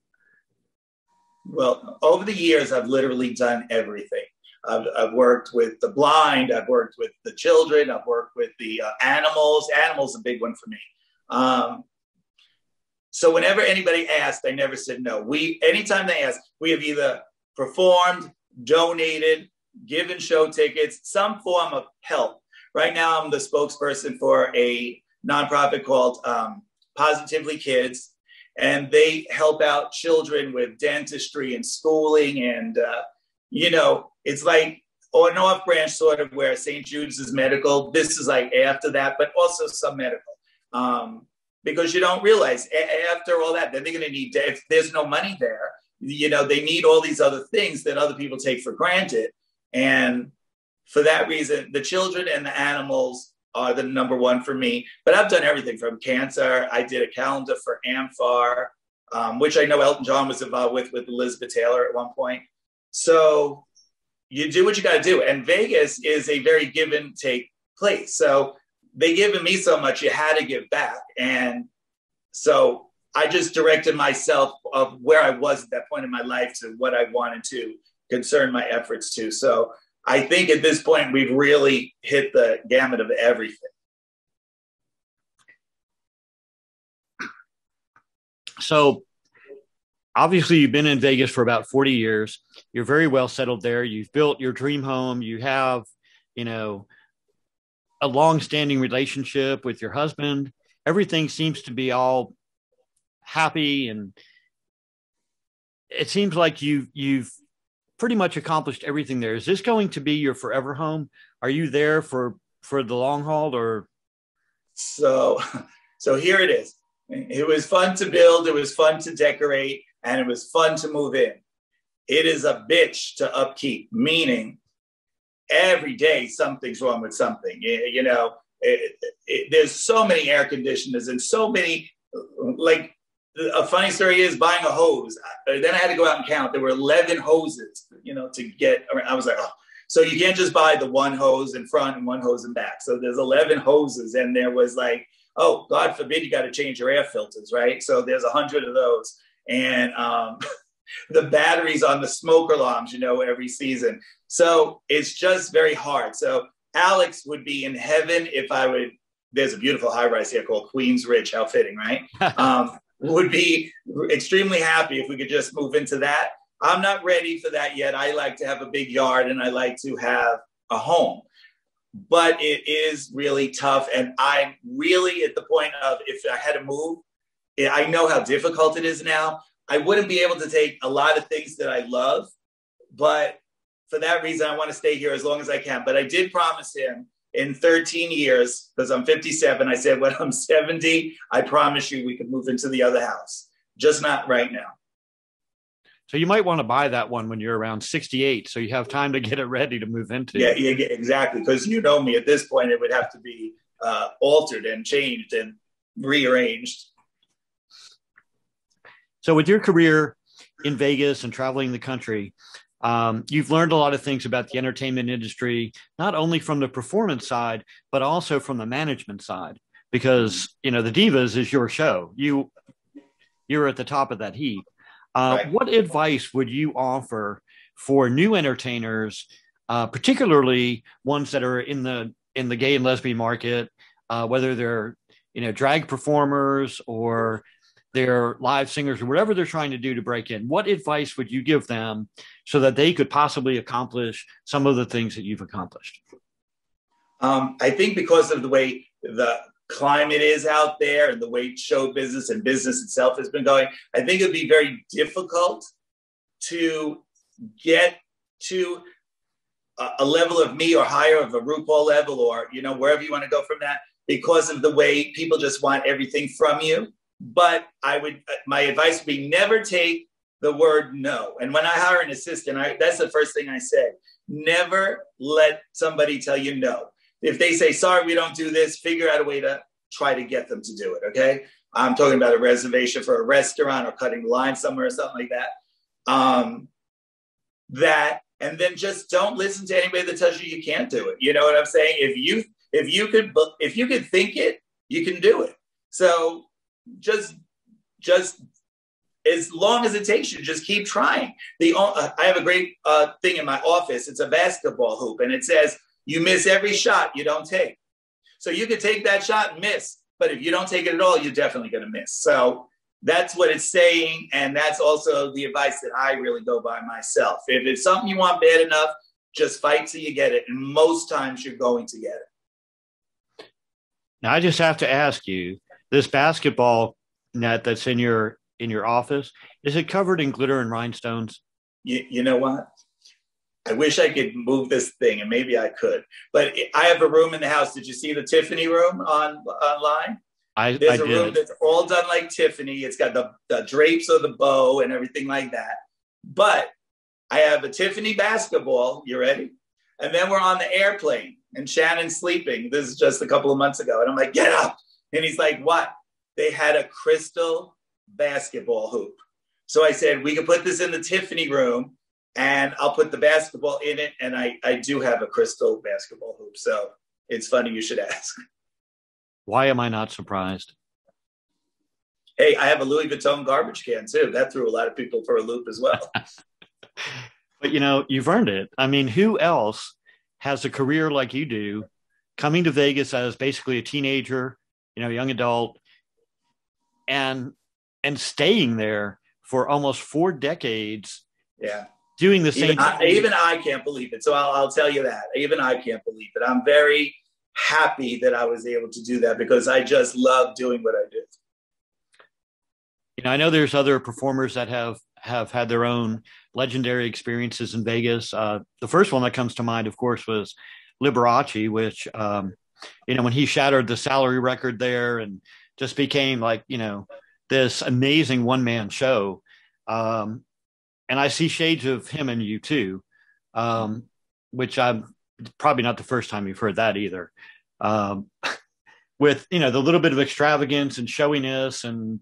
Well, over the years, I've literally done everything. I've worked with the blind. I've worked with the children. I've worked with the animals. Animals are a big one for me. Um, so whenever anybody asked, I never said no. Anytime they ask, we have either performed, donated, given show tickets, some form of help. Right now, I'm the spokesperson for a nonprofit called Positively Kids, and they help out children with dentistry and schooling. And, it's like an off branch sort of where St. Jude's is medical. This is like after that, but also some medical. Because you don't realize after all that, then they're going to need, if there's no money there, they need all these other things that other people take for granted. And for that reason, the children and the animals are the number one for me. But I've done everything from cancer. I did a calendar for AMFAR, which I know Elton John was involved with Elizabeth Taylor at one point. So you do what you got to do. And Vegas is a very give and take place. So they given me so much, you had to give back. And so I just directed myself of where I was at that point in my life to what I wanted to concern my efforts to. So I think at this point, we've really hit the gamut of everything. So obviously you've been in Vegas for about 40 years. You're very well settled there. You've built your dream home. You have, a long-standing relationship with your husband. Everything seems to be all happy, and it seems like you've pretty much accomplished everything there. Is this going to be your forever home? Are you there for the long haul, or? So here it is. It was fun to build. It was fun to decorate, and it was fun to move in. It is a bitch to upkeep, meaning every day something's wrong with something. There's so many air conditioners and so many, like, a funny story is buying a hose. Then I had to go out and count. There were 11 hoses, to get around. I was like, oh. So you can't just buy the one hose in front and one hose in back. So there's 11 hoses, and there was like, oh, God forbid you got to change your air filters, right? So there's 100 of those. And the batteries on the smoke alarms, every season. So it's just very hard. So Alex would be in heaven if I would, there's a beautiful high rise here called Queens Ridge, how fitting, right? Would be extremely happy if we could just move into that. I'm not ready for that yet. I like to have a big yard and I like to have a home. But it is really tough. And I'm really at the point of, if I had to move, I know how difficult it is now. I wouldn't be able to take a lot of things that I love, but for that reason, I want to stay here as long as I can. But I did promise him in 13 years, because I'm 57, I said, when I'm 70, I promise you we could move into the other house. Just not right now. So you might want to buy that one when you're around 68, so you have time to get it ready to move into. Yeah, exactly. Because you know me, at this point, it would have to be altered and changed and rearranged. So with your career in Vegas and traveling the country, you've learned a lot of things about the entertainment industry, not only from the performance side, but also from the management side, because, the Divas is your show. You're at the top of that heap. Right. What advice would you offer for new entertainers, particularly ones that are in the gay and lesbian market, whether they're, drag performers or they're live singers or whatever they're trying to do to break in? What advice would you give them so that they could possibly accomplish some of the things that you've accomplished? I think because of the way the climate is out there and the way show business and business itself has been going, I think it'd be very difficult to get to a level of me or higher, of a RuPaul level, or, wherever you want to go from that, because of the way people just want everything from you. But my advice would be never take the word no. And when I hire an assistant, that's the first thing I say. Never let somebody tell you no. If they say, sorry, we don't do this, figure out a way to try to get them to do it, okay? I'm talking about a reservation for a restaurant or cutting the line somewhere or something like that. And then just don't listen to anybody that tells you you can't do it. You know what I'm saying? If you could think it, you can do it. So just as long as it takes you, just keep trying. I have a great thing in my office. It's a basketball hoop, and it says, you miss every shot you don't take. So you could take that shot and miss, but if you don't take it at all, you're definitely going to miss. So that's what it's saying, and that's also the advice that I really go by myself. If it's something you want bad enough, just fight till you get it, and most times you're going to get it. Now, I just have to ask you, this basketball net that's in your office, is it covered in glitter and rhinestones? You know what? I wish I could move this thing, and maybe I could. But I have a room in the house. Did you see the Tiffany room online? There's a room that's all done like Tiffany. It's got the drapes of the bow and everything like that. But I have a Tiffany basketball. You ready? And then we're on the airplane, and Shannon's sleeping. This is just a couple of months ago. And I'm like, get up. And he's like, what? They had a crystal basketball hoop. So I said, we could put this in the Tiffany room, and I'll put the basketball in it. And I do have a crystal basketball hoop. So it's funny you should ask. Why am I not surprised? Hey, I have a Louis Vuitton garbage can too. That threw a lot of people for a loop as well. But you've earned it. I mean, who else has a career like you do, coming to Vegas as basically a teenager, young adult, and staying there for almost 4 decades? Yeah. Doing the same thing. Even I can't believe it. So I'll tell you that. Even I can't believe it. I'm very happy that I was able to do that because I just love doing what I do. I know there's other performers that have had their own legendary experiences in Vegas. The first one that comes to mind, of course, was Liberace, which, when he shattered the salary record there and just became like, this amazing one-man show. And I see shades of him and you too, which I'm probably not the first time you've heard that either. With, the little bit of extravagance and showiness and,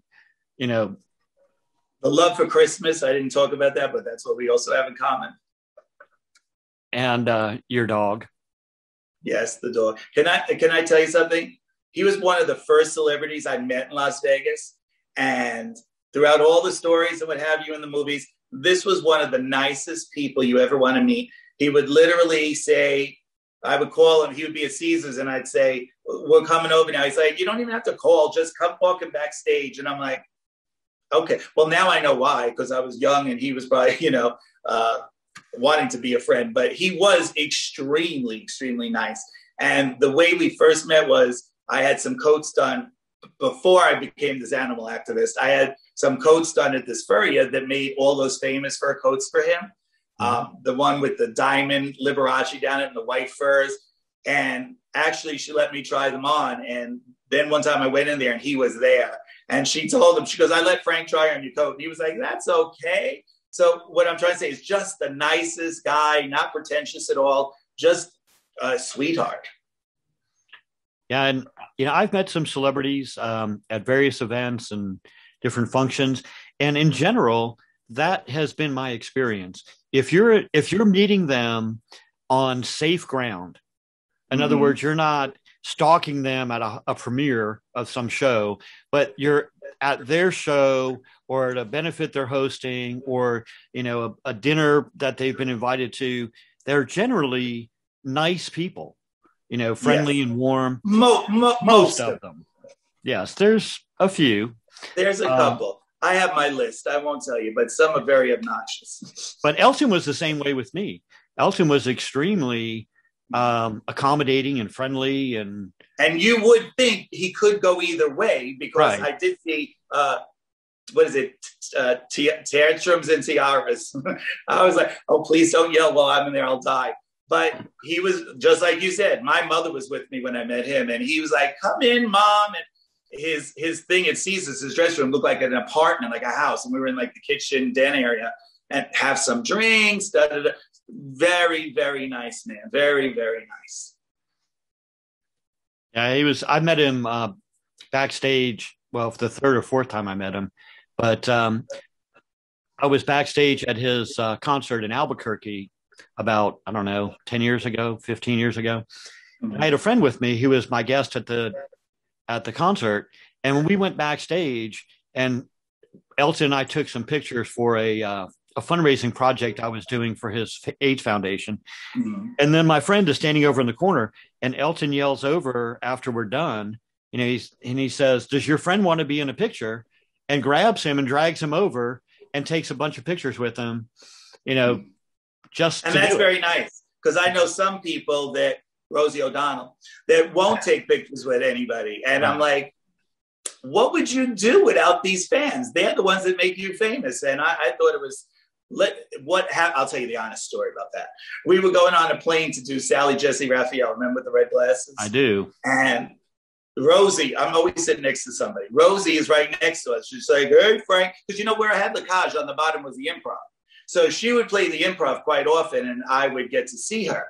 the love for Christmas. I didn't talk about that, but that's what we also have in common. And your dog. Yes, the dog. Can I tell you something? He was one of the first celebrities I met in Las Vegas. And throughout all the stories and what have you in the movies, this was one of the nicest people you ever want to meet. He would literally say, I would call him, he would be at Caesars, and I'd say, we're coming over now. He's like, you don't even have to call, just come walking backstage. And I'm like, okay. Well, now I know why, because I was young and he was probably, wanting to be a friend. But he was extremely, extremely nice. And the way we first met was I had some coats done before I became this animal activist. I had some coats done at this furrier that made all those famous fur coats for him. The one with the diamond Liberace down it and the white furs. And actually, she let me try them on. And then one time I went in there and he was there. And she told him, she goes, I let Frank try on your coat. And he was like, that's okay. So what I'm trying to say is just the nicest guy, not pretentious at all, just a sweetheart. Yeah, and I've met some celebrities at various events and different functions, and in general, that has been my experience. If you're meeting them on safe ground, in other words, you're not stalking them at a premiere of some show, but you're at their show or at a benefit they're hosting, or a dinner that they've been invited to. They're generally nice people. Friendly and warm. Most of them. Yes, there's a few. There's a couple. I have my list. I won't tell you, but some are very obnoxious. But Elton was the same way with me. Elton was extremely accommodating and friendly. And you would think he could go either way, because I did see, what is it? Tantrums and Tiaras. I was like, oh, please don't yell while I'm in there. I'll die. But he was, just like you said, my mother was with me when I met him, and he was like, come in, Mom. And his thing at Caesars, his dressing room looked like an apartment, like a house. And we were in like the kitchen den area and have some drinks. Da, da, da. Very, very nice man. Very, very nice. Yeah, I met him backstage. Well, for the third or fourth time I met him. But I was backstage at his concert in Albuquerque about, I don't know, 10 years ago, 15 years ago. I had a friend with me who was my guest at the concert. And when we went backstage, and Elton and I took some pictures for a fundraising project I was doing for his AIDS foundation. And then my friend is standing over in the corner, and Elton yells over after we're done, he says, does your friend want to be in a picture? And grabs him and drags him over and takes a bunch of pictures with him, just. And that's very nice, because I know some people that, Rosie O'Donnell, that won't take pictures with anybody. And I'm like, what would you do without these fans? They're the ones that make you famous. And I thought it was, I'll tell you the honest story about that. We were going on a plane to do Sally Jesse Raphael, remember with the red glasses? I do. And Rosie, I'm always sitting next to somebody. Rosie is right next to us. She's like, hey, Frank, because where I had the cage on the bottom was the improv. So she would play the improv quite often, and I would get to see her.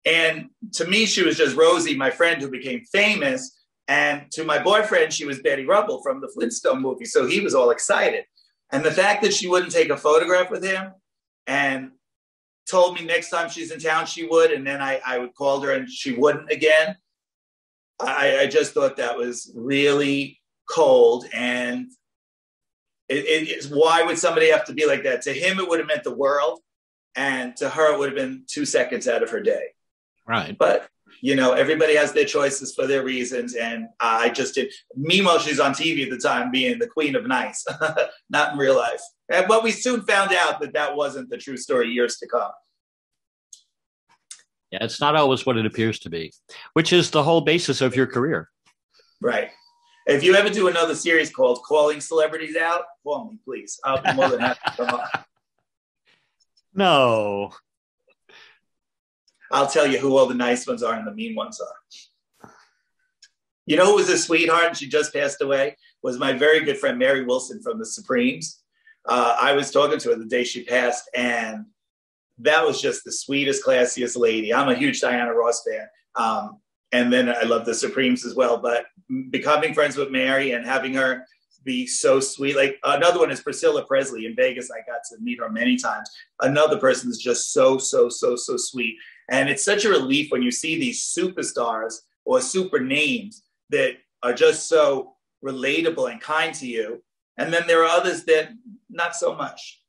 And to me, she was just Rosie, my friend who became famous. And to my boyfriend, she was Betty Rubble from the Flintstone movie. So he was all excited. And the fact that she wouldn't take a photograph with him and told me next time she's in town she would, and then I would call her and she wouldn't again, I just thought that was really cold. And why would somebody have to be like that? To him, it would have meant the world. And to her, it would have been 2 seconds out of her day. Right. But, everybody has their choices for their reasons. And I just did. Meanwhile, she's on TV at the time being the queen of nice, not in real life. But we soon found out that wasn't the true story years to come. Yeah, it's not always what it appears to be, which is the whole basis of your career. Right. If you ever do another series called Calling Celebrities Out, call me, please. I'll be more than happy to come on. No. I'll tell you who all the nice ones are and the mean ones are. You know who was a sweetheart and she just passed away? Was my very good friend Mary Wilson from the Supremes. I was talking to her the day she passed, and that was just the sweetest, classiest lady. I'm a huge Diana Ross fan. And then I love the Supremes as well. But becoming friends with Mary and having her be so sweet. Like another one is Priscilla Presley in Vegas. I got to meet her many times. Another person is just so sweet. And it's such a relief when you see these superstars or super names that are just so relatable and kind to you. And then there are others that not so much.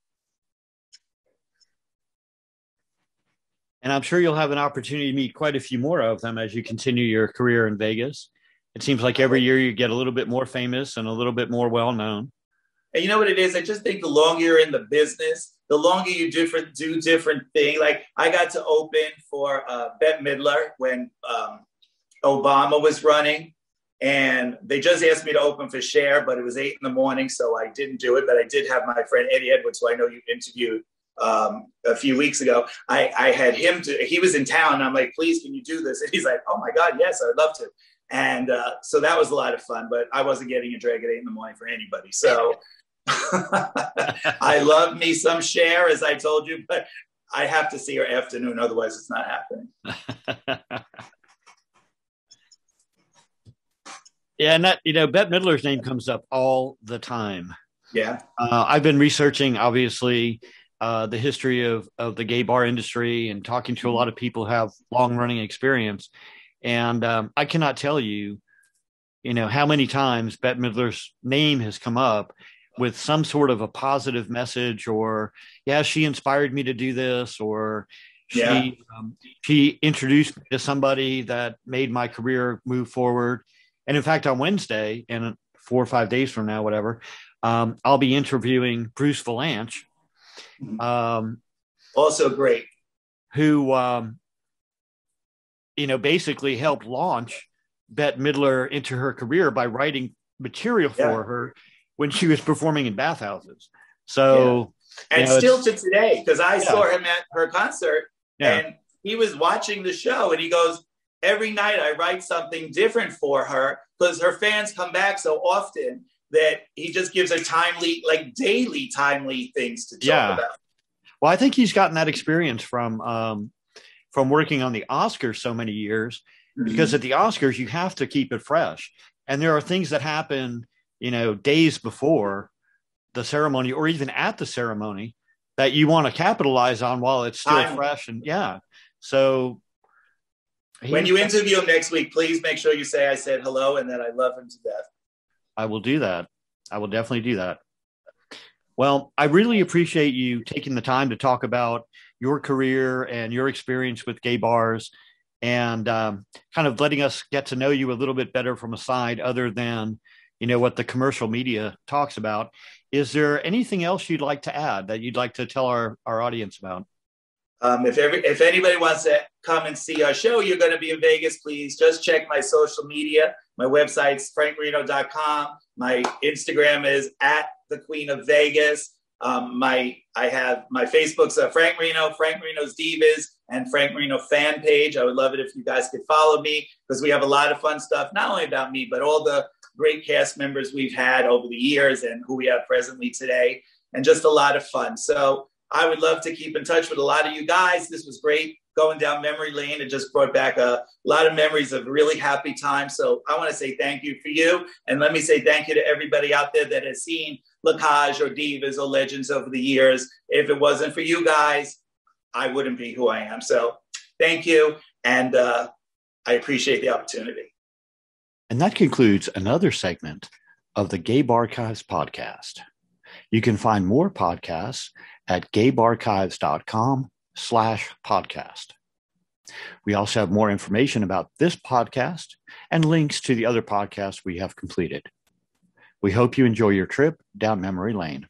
And I'm sure you'll have an opportunity to meet quite a few more of them as you continue your career in Vegas. It seems like every year you get a little bit more famous and a little bit more well-known. And you know what it is? I just think the longer you're in the business, the longer you do different things. Like I got to open for Bette Midler when Obama was running. And they just asked me to open for Cher, but it was 8 a.m, so I didn't do it. But I did have my friend Eddie Edwards, who I know you interviewed a few weeks ago. I had him he was in town. And I'm like, please, can you do this? And he's like, oh my God, yes, I'd love to. And so that was a lot of fun, but I wasn't getting a drag at 8 a.m. for anybody. So I love me some Cher, as I told you, but I have to see her afternoon. Otherwise, it's not happening. Yeah, and that, Bette Midler's name comes up all the time. Yeah. I've been researching, obviously, the history of the gay bar industry and talking to a lot of people who have long running experience. And I cannot tell you, how many times Bette Midler's name has come up with some sort of a positive message, or, yeah, she inspired me to do this, or she introduced me to somebody that made my career move forward. And in fact, on Wednesday, and 4 or 5 days from now, whatever, I'll be interviewing Bruce Valanche. Also great. Who, basically helped launch Bette Midler into her career by writing material for her when she was performing in bathhouses. So, and still to today, because I saw him at her concert and he was watching the show and he goes, every night I write something different for her because her fans come back so often that he just gives her timely, like daily timely things to talk about. Well, I think he's gotten that experience from working on the Oscars so many years, because at the Oscars, you have to keep it fresh. And there are things that happen, days before the ceremony or even at the ceremony that you want to capitalize on while it's still fresh. And so when you interview him next week, please make sure you say I said hello and that I love him to death. I will do that. I will definitely do that. Well, I really appreciate you taking the time to talk about your career and your experience with gay bars, and kind of letting us get to know you a little bit better from a side other than, what the commercial media talks about. Is there anything else you'd like to add that you'd like to tell our audience about? If anybody wants to come and see our show, you're going to be in Vegas, please just check my social media. My website's FrankMarino.com. My Instagram is @TheQueenOfVegas. I have my Facebook's Frank Marino, Frank Marino's Divas, and Frank Marino fan page. I would love it if you guys could follow me, because we have a lot of fun stuff, not only about me, but all the great cast members we've had over the years and who we have presently today, and just a lot of fun. So I would love to keep in touch with a lot of you guys. This was great going down memory lane. It just brought back a lot of memories of really happy times. So I want to say thank you for you. And let me say thank you to everybody out there that has seen Lacage or Divas or Legends over the years. If it wasn't for you guys, I wouldn't be who I am. So thank you. And I appreciate the opportunity. And that concludes another segment of the GayBarchives podcast. You can find more podcasts at gaybarchives.com/podcast. We also have more information about this podcast and links to the other podcasts we have completed. We hope you enjoy your trip down memory lane.